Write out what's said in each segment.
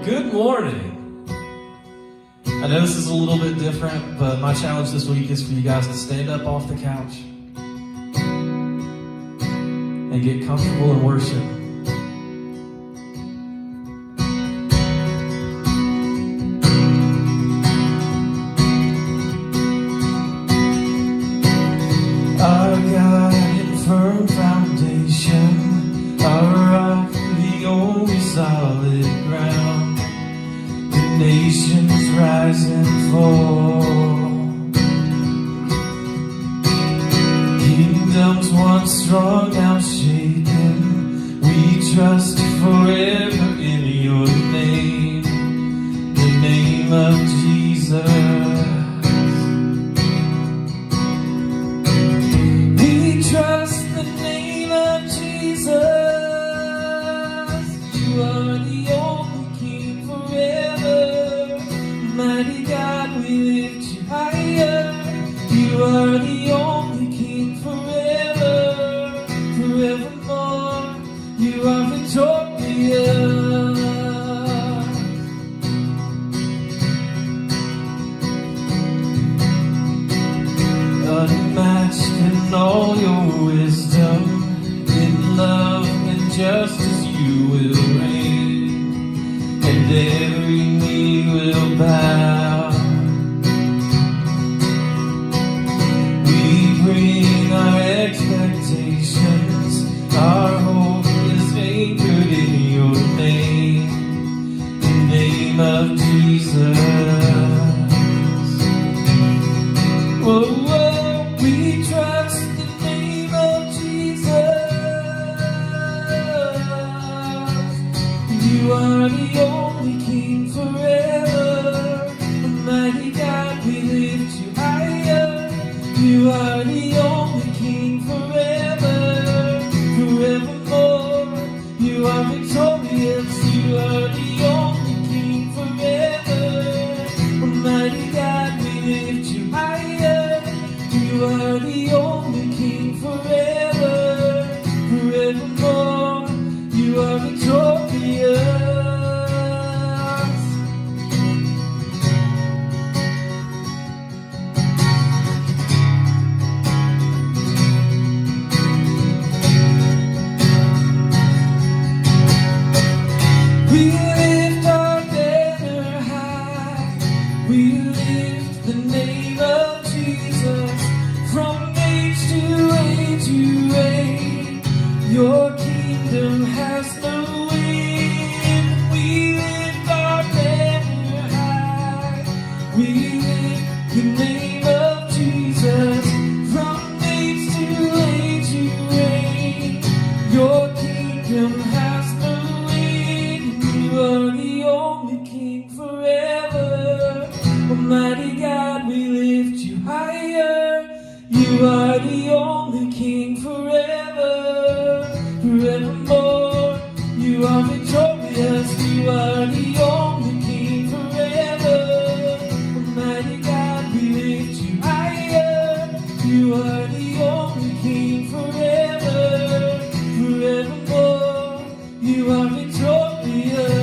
Good morning. I know this is a little bit different, but my challenge this week is for you guys to stand up off the couch and get comfortable in worship. Our God in firm foundation, our rock, the only solid ground. The nations rise and fall, kingdoms once strong, now shaken. We trust forever in your name, the name of Jesus. We trust the name of Jesus. You are the only King forever. Mighty God, we lift you higher. You are the only King forever, forevermore. You are victorious. Unmatched in all your wisdom, in love and justice you will reign, and every knee will bow. We bring our expectations, our hope is anchored in your name, the name of Jesus. Whoa, whoa, we trust the name of Jesus. You are the only King forever. Almighty God, we lift you higher. You are the only King forever, forevermore. You are victorious. You are the only King forever. Almighty God, we lift you higher. You are the only King forever, forevermore. You are victorious. We lift our banner high. We lift the name of Jesus. From age to age you reign. Your kingdom has no end. We lift our banner high. We lift the name of Jesus. From age to age you reign. Your kingdom has no end. You are the only King forever. Almighty God, we lift you higher. You are the only King forever, forevermore. You are victorious. You are the only King forever. Almighty God, we lift you higher. You are the only King forever, forevermore. You are victorious.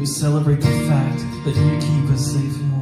we celebrate the fact that you keep us safe and warm.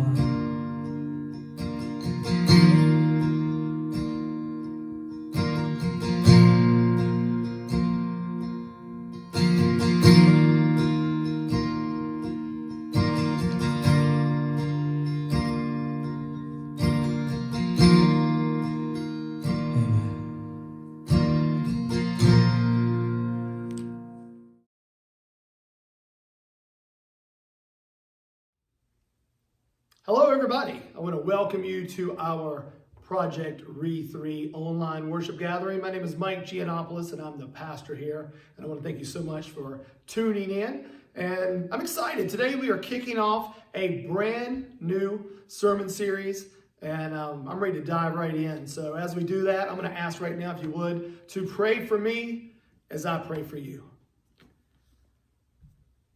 Hello, everybody. I want to welcome you to our Project Re3 online worship gathering. My name is Mike Giannopoulos, and I'm the pastor here. And I want to thank you so much for tuning in. And I'm excited. Today we are kicking off a brand new sermon series, and I'm ready to dive right in. So as we do that, I'm going to ask right now, if you would, to pray for me as I pray for you.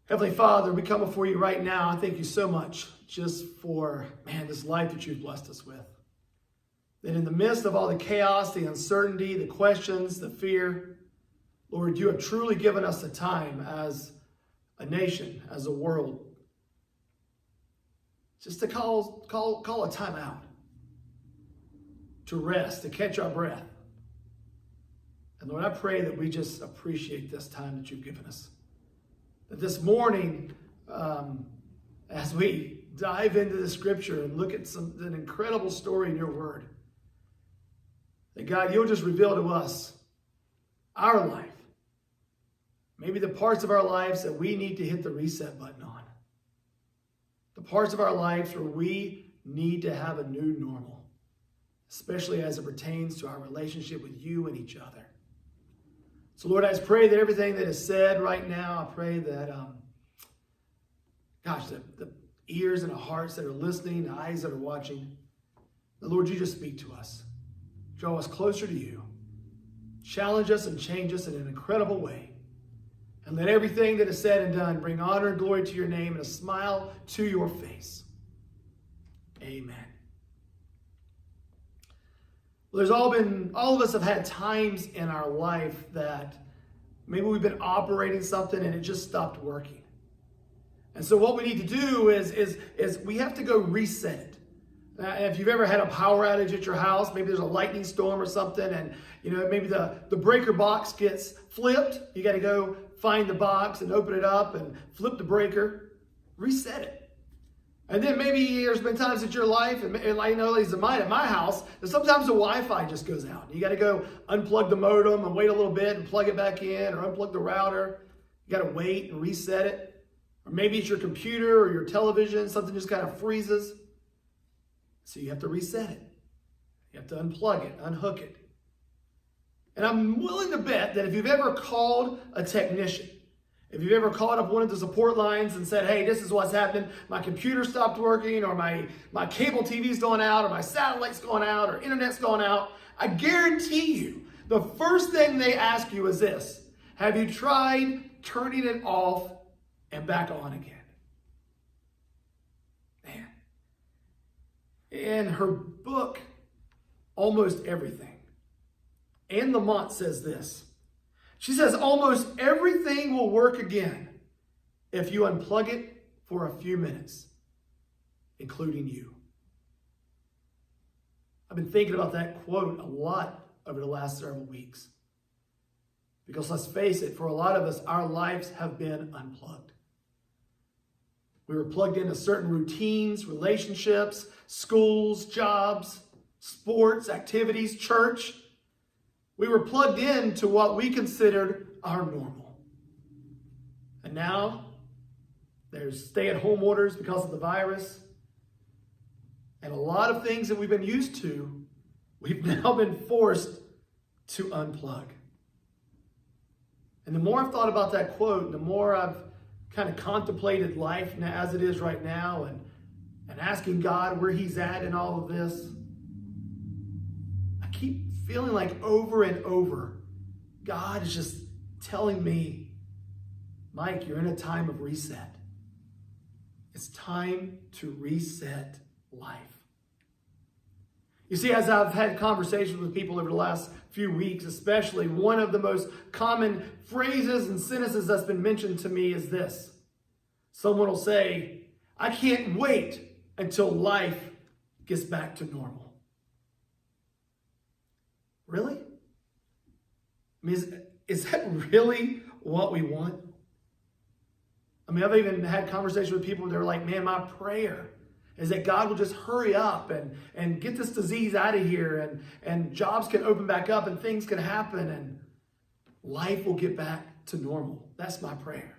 Heavenly Father, we come before you right now. I thank you so much just for, this life that you've blessed us with. That in the midst of all the chaos, the uncertainty, the questions, the fear, Lord, you have truly given us a time as a nation, as a world, just to call a time out, to rest, to catch our breath. And Lord, I pray that we just appreciate this time that you've given us. That this morning, as we dive into the scripture and look at an incredible story in your word, that God, you'll just reveal to us our life, maybe the parts of our lives that we need to hit the reset button on, the parts of our lives where we need to have a new normal, especially as it pertains to our relationship with you and each other. So Lord, I just pray that everything that is said right now, I pray that, the ears and the hearts that are listening, the eyes that are watching, the Lord, you just speak to us. Draw us closer to you. Challenge us and change us in an incredible way. And let everything that is said and done bring honor and glory to your name and a smile to your face. Amen. Well, all of us have had times in our life that maybe we've been operating something and it just stopped working. And so what we need to do is we have to go reset it. If you've ever had a power outage at your house, maybe there's a lightning storm or something, and maybe the breaker box gets flipped. You got to go find the box and open it up and flip the breaker, reset it. And then maybe there's been times in your life, and I know at least at my house, that sometimes the Wi-Fi just goes out. You got to go unplug the modem and wait a little bit and plug it back in, or unplug the router. You got to wait and reset it. Or maybe it's your computer or your television, something just kind of freezes. So you have to reset it. You have to unplug it, unhook it. And I'm willing to bet that if you've ever called a technician, if you've ever called up one of the support lines and said, hey, this is what's happening, my computer stopped working, or my cable TV's going out, or my satellite's going out, or internet's going out, I guarantee you, the first thing they ask you is this: have you tried turning it off and back on again? Man. In her book, Almost Everything, Anne Lamott says this. She says, almost everything will work again if you unplug it for a few minutes, including you. I've been thinking about that quote a lot over the last several weeks. Because let's face it, for a lot of us, our lives have been unplugged. We were plugged into certain routines, relationships, schools, jobs, sports, activities, church. We were plugged into what we considered our normal. And now there's stay-at-home orders because of the virus. And a lot of things that we've been used to, we've now been forced to unplug. And the more I've thought about that quote, the more I've kind of contemplated life as it is right now and asking God where he's at in all of this, I keep feeling like over and over, God is just telling me, Mike, you're in a time of reset. It's time to reset life. You see, as I've had conversations with people over the last few weeks, especially, one of the most common phrases and sentences that's been mentioned to me is this: Someone will say, I can't wait until life gets back to normal. Really? I mean, is that really what we want? I mean, I've even had conversations with people that are like, man, my prayer is that God will just hurry up and get this disease out of here, and jobs can open back up and things can happen and life will get back to normal. That's my prayer.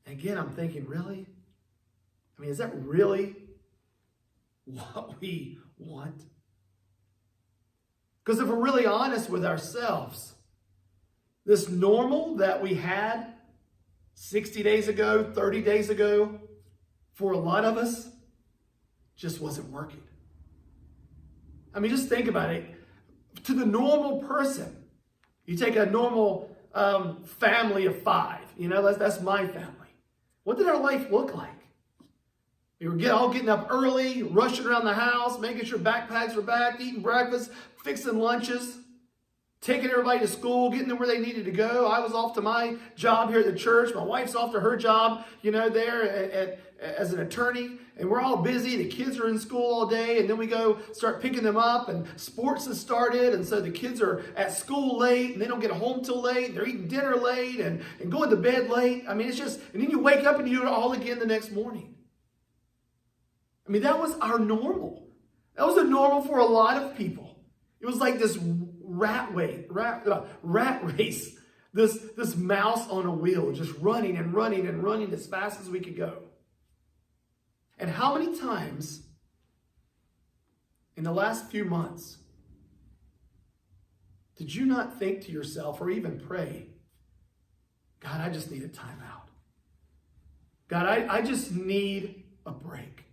And again, I'm thinking, really? I mean, is that really what we want? Because if we're really honest with ourselves, this normal that we had 60 days ago, 30 days ago, for a lot of us, just wasn't working. I mean, just think about it. To the normal person, you take a normal family of 5, that's my family. What did our life look like? We were all getting up early, rushing around the house, making sure backpacks were packed, eating breakfast, fixing lunches, taking everybody to school, getting them where they needed to go. I was off to my job here at the church. My wife's off to her job, there as an attorney. And we're all busy. The kids are in school all day. And then we go start picking them up. And sports has started. And so the kids are at school late. And they don't get home till late. And they're eating dinner late and going to bed late. I mean, it's just, and then you wake up and you do it all again the next morning. I mean, that was our normal. That was a normal for a lot of people. It was like this rat race, this mouse on a wheel, just running and running and running as fast as we could go. And how many times in the last few months did you not think to yourself or even pray, God, I just need a timeout. God, I just need a break.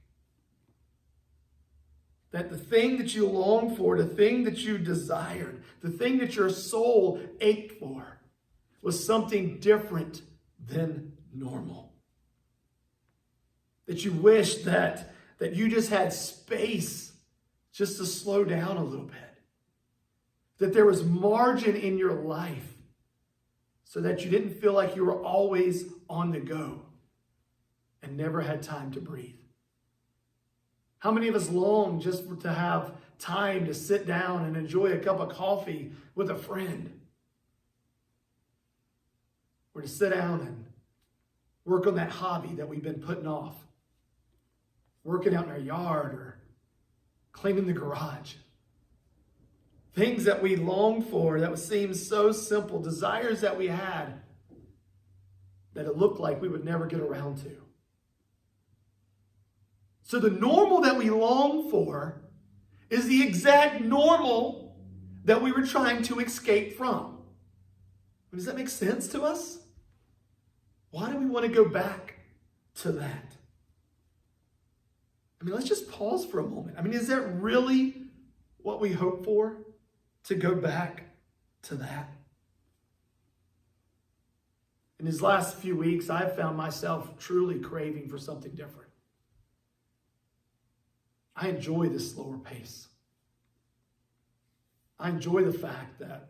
That the thing that you longed for, the thing that you desired, the thing that your soul ached for was something different than normal. That you wished that you just had space just to slow down a little bit. That there was margin in your life so that you didn't feel like you were always on the go and never had time to breathe. How many of us long just to have time to sit down and enjoy a cup of coffee with a friend? Or to sit down and work on that hobby that we've been putting off. Working out in our yard or cleaning the garage. Things that we longed for that seemed so simple. Desires that we had that it looked like we would never get around to. So the normal that we long for is the exact normal that we were trying to escape from. Does that make sense to us? Why do we want to go back to that? I mean, let's just pause for a moment. I mean, is that really what we hope for? To go back to that? In these last few weeks, I've found myself truly craving for something different. I enjoy this slower pace. I enjoy the fact that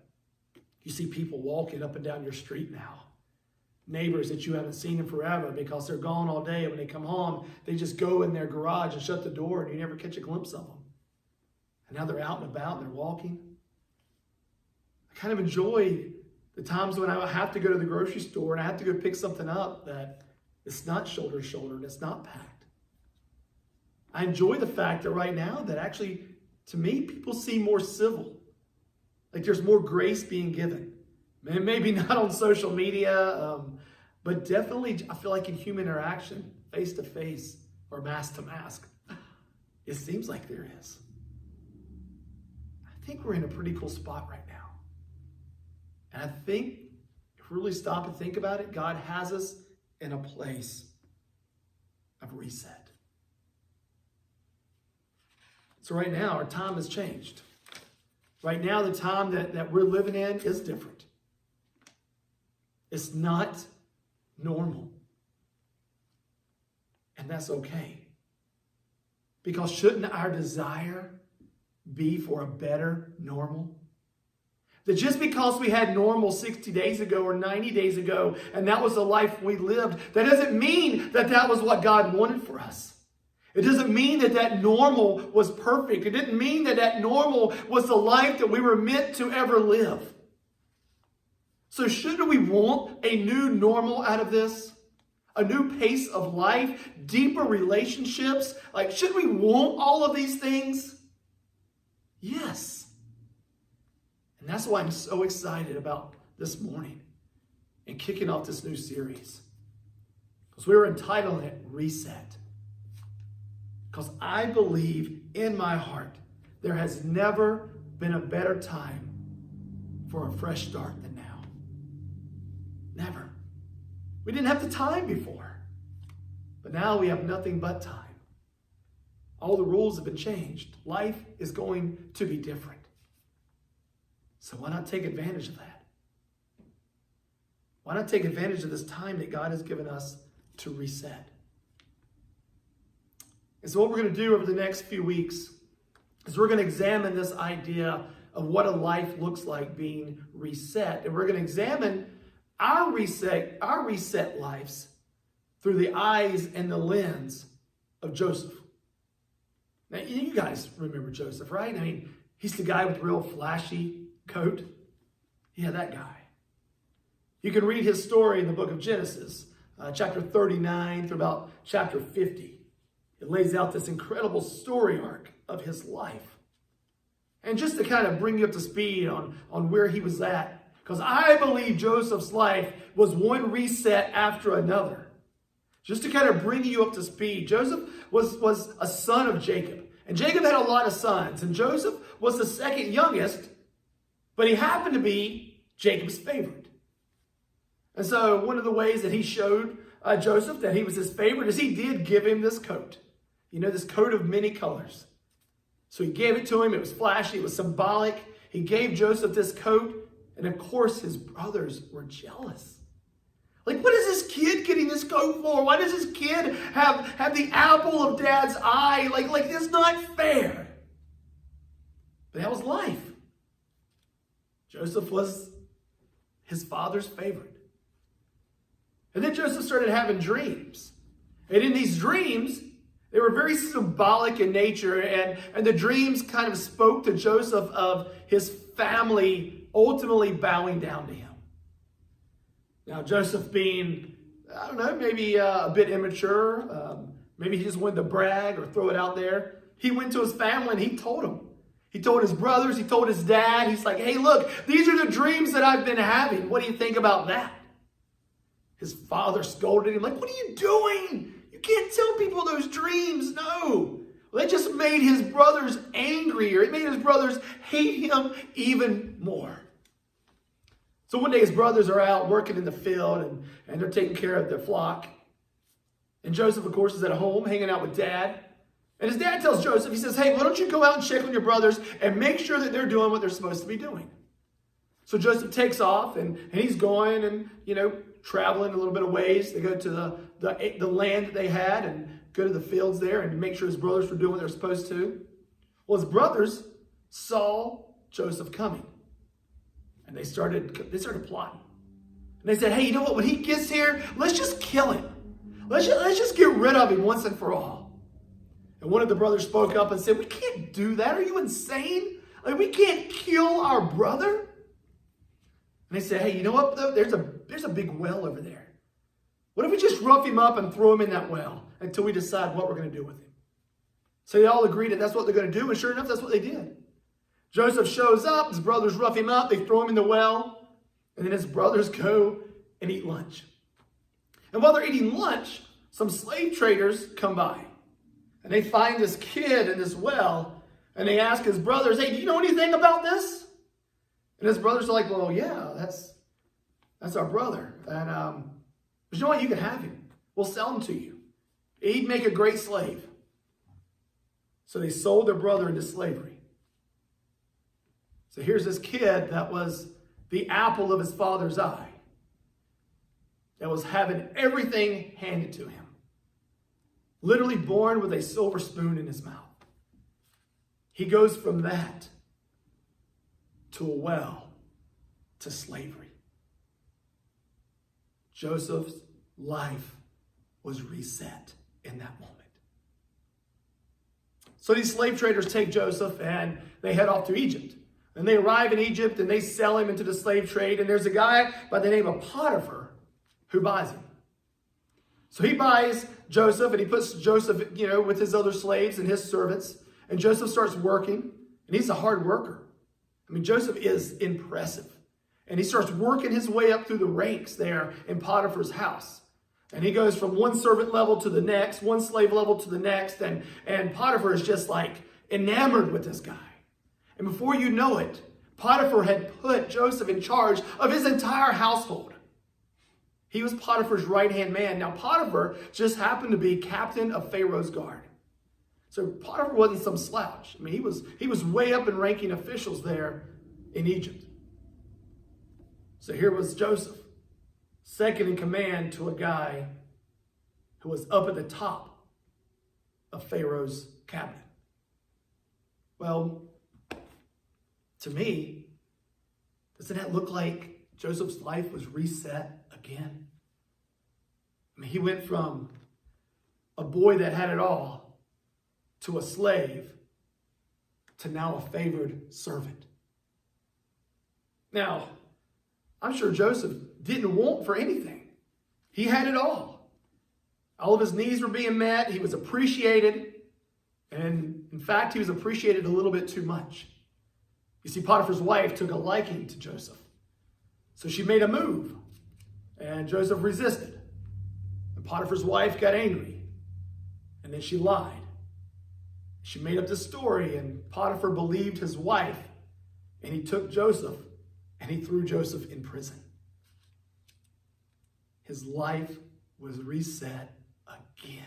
you see people walking up and down your street now. Neighbors that you haven't seen in forever because they're gone all day. And when they come home, they just go in their garage and shut the door and you never catch a glimpse of them. And now they're out and about and they're walking. I kind of enjoy the times when I have to go to the grocery store and I have to go pick something up that it's not shoulder to shoulder and it's not packed. I enjoy the fact that right now that actually, to me, people seem more civil. Like there's more grace being given. And maybe not on social media, but definitely I feel like in human interaction, face to face or mask to mask, it seems like there is. I think we're in a pretty cool spot right now. And I think if we really stop and think about it, God has us in a place of reset. So right now, our time has changed. Right now, the time that we're living in is different. It's not normal. And that's okay. Because shouldn't our desire be for a better normal? That just because we had normal 60 days ago or 90 days ago, and that was the life we lived, that doesn't mean that that was what God wanted for us. It doesn't mean that that normal was perfect. It didn't mean that that normal was the life that we were meant to ever live. So shouldn't we want a new normal out of this? A new pace of life, deeper relationships? Like, should we want all of these things? Yes. And that's why I'm so excited about this morning and kicking off this new series. Because we were entitling it Reset. Because I believe in my heart there has never been a better time for a fresh start than now. Never. We didn't have the time before. But now we have nothing but time. All the rules have been changed. Life is going to be different. So why not take advantage of that? Why not take advantage of this time that God has given us to reset? And so what we're going to do over the next few weeks is we're going to examine this idea of what a life looks like being reset. And we're going to examine our reset lives through the eyes and the lens of Joseph. Now, you guys remember Joseph, right? I mean, he's the guy with the real flashy coat. Yeah, that guy. You can read his story in the book of Genesis, chapter 39 through about chapter 50. It lays out this incredible story arc of his life. And just to kind of bring you up to speed on where he was at, because I believe Joseph's life was one reset after another. Just to kind of bring you up to speed, Joseph was a son of Jacob. And Jacob had a lot of sons. And Joseph was the second youngest, but he happened to be Jacob's favorite. And so one of the ways that he showed Joseph that he was his favorite is he did give him this coat. You know, this coat of many colors. So he gave it to him. It was flashy. It was symbolic. He gave Joseph this coat. And of course, his brothers were jealous. Like, what is this kid getting this coat for? Why does this kid have the apple of dad's eye? Like it's not fair. But that was life. Joseph was his father's favorite. And then Joseph started having dreams. And in these dreams, they were very symbolic in nature. And the dreams kind of spoke to Joseph of his family ultimately bowing down to him. Now, Joseph being, I don't know, maybe a bit immature. Maybe he just wanted to brag or throw it out there. He went to his family and he told them. He told his brothers, he told his dad. He's like, hey, look, these are the dreams that I've been having. What do you think about that? His father scolded him, like, what are you doing? You can't tell people those dreams. No. Well, that just made his brothers angrier. It made his brothers hate him even more. So one day his brothers are out working in the field and they're taking care of their flock. And Joseph, of course, is at home hanging out with dad. And his dad tells Joseph, he says, hey, why don't you go out and check on your brothers and make sure that they're doing what they're supposed to be doing. So Joseph takes off and he's going and, traveling a little bit of ways. They go to the land that they had and go to the fields there and make sure his brothers were doing what they're supposed to. Well, his brothers saw Joseph coming. And they started plotting. And they said, hey, you know what? When he gets here, let's just kill him. Let's just get rid of him once and for all. And one of the brothers spoke up and said, we can't do that. Are you insane? Like, we can't kill our brother. And they said, hey, you know what, though? There's a big well over there. What if we just rough him up and throw him in that well until we decide what we're going to do with him? So they all agreed that that's what they're going to do. And sure enough, that's what they did. Joseph shows up. His brothers rough him up. They throw him in the well. And then his brothers go and eat lunch. And while they're eating lunch, some slave traders come by. And they find this kid in this well. And they ask his brothers, hey, do you know anything about this? And his brothers are like, well, yeah, that's our brother. And but you know what? You can have him. We'll sell him to you. He'd make a great slave. So they sold their brother into slavery. So here's this kid that was the apple of his father's eye. That was having everything handed to him. Literally born with a silver spoon in his mouth. He goes from that to a well to slavery. Joseph's life was reset in that moment. So these slave traders take Joseph and they head off to Egypt. And they arrive in Egypt and they sell him into the slave trade. And there's a guy by the name of Potiphar who buys him. So he buys Joseph and he puts Joseph, with his other slaves and his servants. And Joseph starts working, and he's a hard worker. I mean, Joseph is impressive. And he starts working his way up through the ranks there in Potiphar's house. And he goes from one servant level to the next, one slave level to the next. And Potiphar is just like enamored with this guy. And before you know it, Potiphar had put Joseph in charge of his entire household. He was Potiphar's right-hand man. Now, Potiphar just happened to be captain of Pharaoh's guard. So Potiphar wasn't some slouch. I mean, he was way up in ranking officials there in Egypt. So here was Joseph, second in command to a guy who was up at the top of Pharaoh's cabinet. Well, to me, doesn't that look like Joseph's life was reset again? I mean, he went from a boy that had it all to a slave to now a favored servant. Now, I'm sure Joseph didn't want for anything. He had it all. All of his needs were being met. He was appreciated. And in fact, he was appreciated a little bit too much. You see, Potiphar's wife took a liking to Joseph. So she made a move. And Joseph resisted. And Potiphar's wife got angry. And then she lied. She made up this story, and Potiphar believed his wife. And he took Joseph and he threw Joseph in prison. His life was reset again.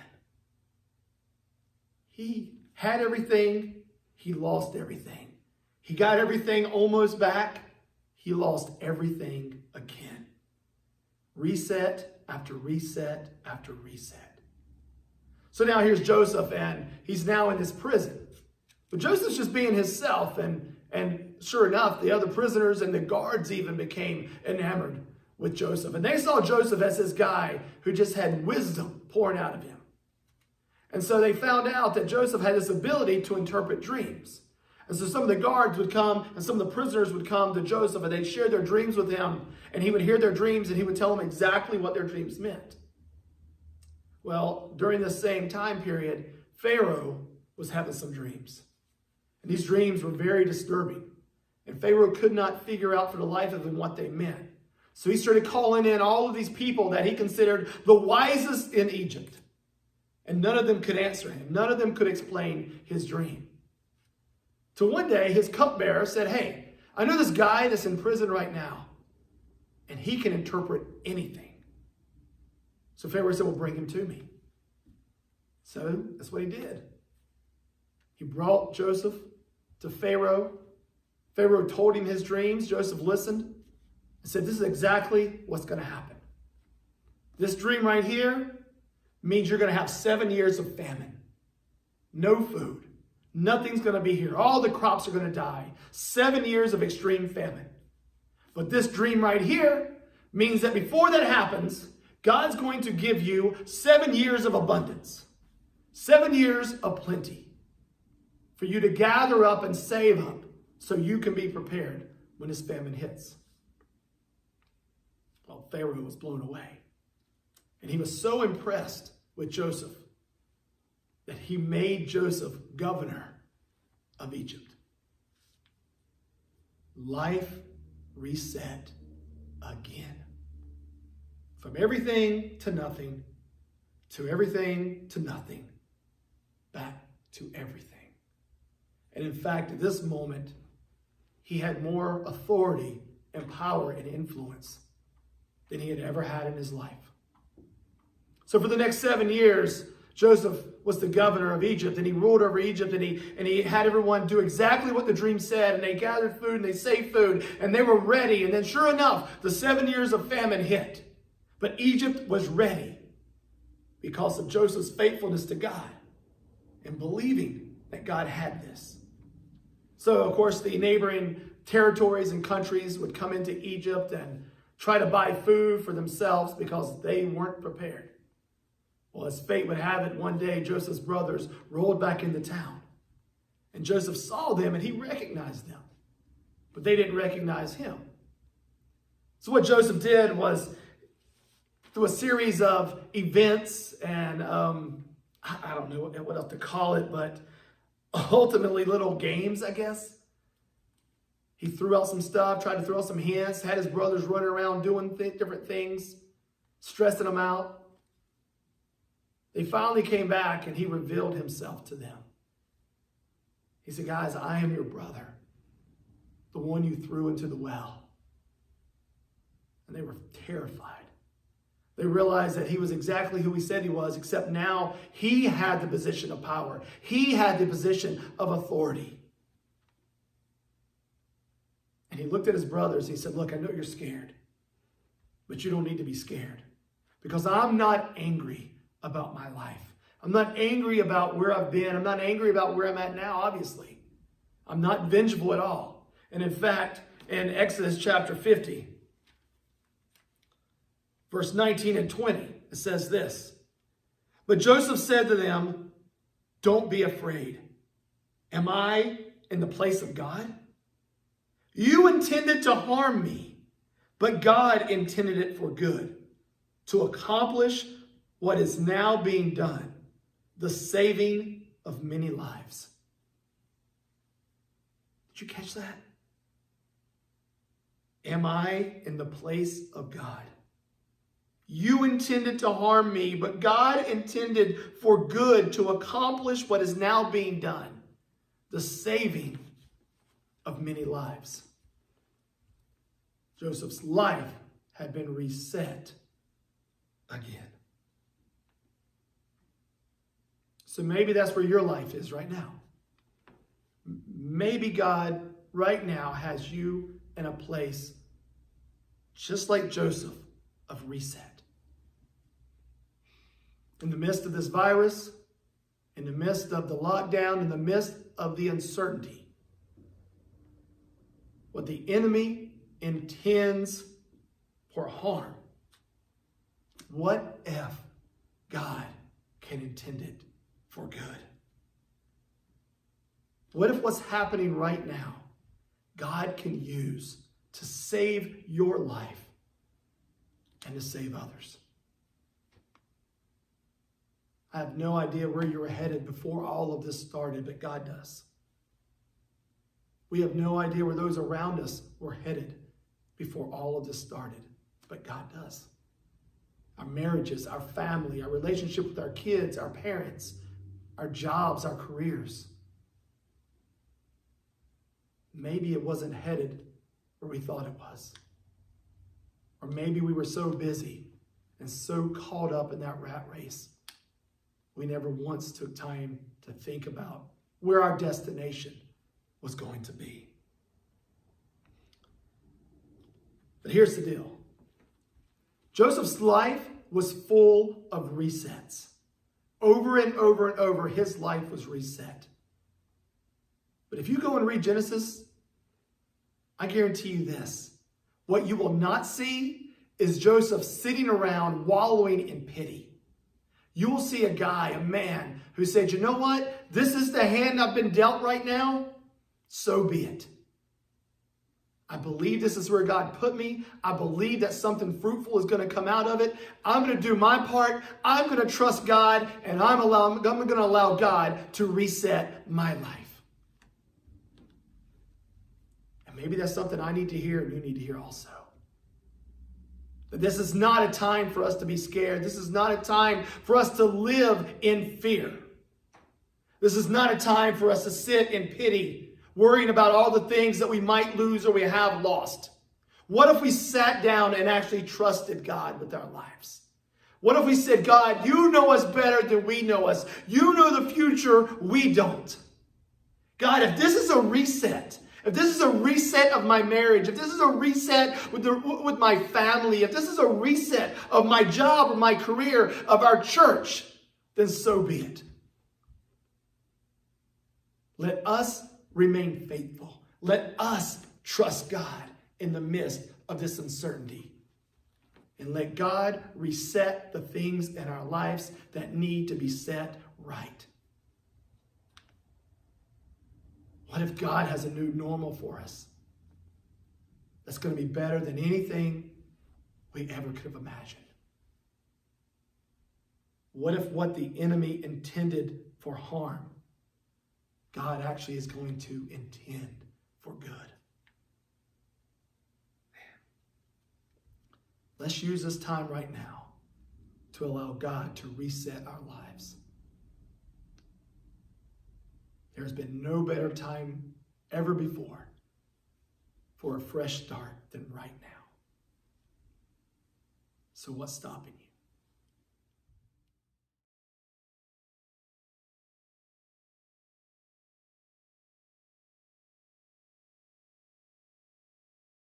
He had everything. He lost everything. He got everything almost back. He lost everything again. Reset after reset after reset. So now here's Joseph, and he's now in this prison. But Joseph's just being himself, and sure enough, the other prisoners and the guards even became enamored with Joseph. And they saw Joseph as this guy who just had wisdom pouring out of him. And so they found out that Joseph had this ability to interpret dreams. And so some of the guards would come and some of the prisoners would come to Joseph and they'd share their dreams with him. And he would hear their dreams and he would tell them exactly what their dreams meant. Well, during this same time period, Pharaoh was having some dreams. And these dreams were very disturbing. And Pharaoh could not figure out for the life of him what they meant. So he started calling in all of these people that he considered the wisest in Egypt. And none of them could answer him. None of them could explain his dream. So one day, his cupbearer said, "Hey, I know this guy that's in prison right now, and he can interpret anything." So Pharaoh said, "Well, bring him to me." So that's what he did. He brought Joseph to Pharaoh. Pharaoh told him his dreams. Joseph listened and said, "This is exactly what's going to happen. This dream right here means you're going to have 7 years of famine. No food. Nothing's going to be here. All the crops are going to die. 7 years of extreme famine. But this dream right here means that before that happens, God's going to give you 7 years of abundance. 7 years of plenty. For you to gather up and save up so you can be prepared when this famine hits." Well, Pharaoh was blown away. And he was so impressed with Joseph that he made Joseph governor of Egypt. Life reset again. From everything to nothing, to everything to nothing, back to everything. And in fact, at this moment, he had more authority and power and influence than he had ever had in his life. So for the next 7 years, Joseph was the governor of Egypt, and he ruled over Egypt, and he had everyone do exactly what the dream said, and they gathered food, and they saved food, and they were ready. And then sure enough, the 7 years of famine hit. But Egypt was ready because of Joseph's faithfulness to God and believing that God had this. So, of course, the neighboring territories and countries would come into Egypt and try to buy food for themselves because they weren't prepared. Well, as fate would have it, one day Joseph's brothers rolled back into town. And Joseph saw them and he recognized them. But they didn't recognize him. So what Joseph did was, through a series of events and I don't know what else to call it, but ultimately little games, I guess. He threw out some stuff, tried to throw out some hints, had his brothers running around doing different things, stressing them out. They finally came back and he revealed himself to them. He said, guys, I am your brother, the one you threw into the well. And they were terrified. They realized that he was exactly who he said he was, except now he had the position of power. He had the position of authority. And he looked at his brothers and he said, look, I know you're scared, but you don't need to be scared because I'm not angry about my life. I'm not angry about where I've been. I'm not angry about where I'm at now, obviously. I'm not vengeful at all. And in fact, in Exodus chapter 50, verse 19 and 20, it says this. But Joseph said to them, don't be afraid. Am I in the place of God? You intended to harm me, but God intended it for good, to accomplish what is now being done, the saving of many lives. Did you catch that? Am I in the place of God? You intended to harm me, but God intended for good to accomplish what is now being done, the saving of many lives. Joseph's life had been reset again. So maybe that's where your life is right now. Maybe God right now has you in a place just like Joseph of reset. In the midst of this virus, in the midst of the lockdown, in the midst of the uncertainty, what the enemy intends for harm, what if God can intend it for good? What if what's happening right now, God can use to save your life and to save others? I have no idea where you were headed before all of this started, but God does. We have no idea where those around us were headed before all of this started, but God does. Our marriages, our family, our relationship with our kids, our parents, our jobs, our careers. Maybe it wasn't headed where we thought it was. Or maybe we were so busy and so caught up in that rat race, we never once took time to think about where our destination was going to be. But here's the deal. Joseph's life was full of resets. Over and over and over, his life was reset. But if you go and read Genesis, I guarantee you this. What you will not see is Joseph sitting around wallowing in pity. You will see a guy, a man, who said, you know what? This is the hand I've been dealt right now. So be it. I believe this is where God put me. I believe that something fruitful is going to come out of it. I'm going to do my part. I'm going to trust God, and I'm going to allow God to reset my life. And maybe that's something I need to hear and you need to hear also. That this is not a time for us to be scared. This is not a time for us to live in fear. This is not a time for us to sit in pity, worrying about all the things that we might lose or we have lost. What if we sat down and actually trusted God with our lives? What if we said, God, you know us better than we know us. You know the future, we don't. God, if this is a reset, if this is a reset of my marriage, if this is a reset with my family, if this is a reset of my job, of my career, of our church, then so be it. Let us remain faithful. Let us trust God in the midst of this uncertainty. And let God reset the things in our lives that need to be set right. What if God has a new normal for us that's going to be better than anything we ever could have imagined? What if what the enemy intended for harm, God actually is going to intend for good? Let's use this time right now to allow God to reset our lives. There's been no better time ever before for a fresh start than right now. So what's stopping you?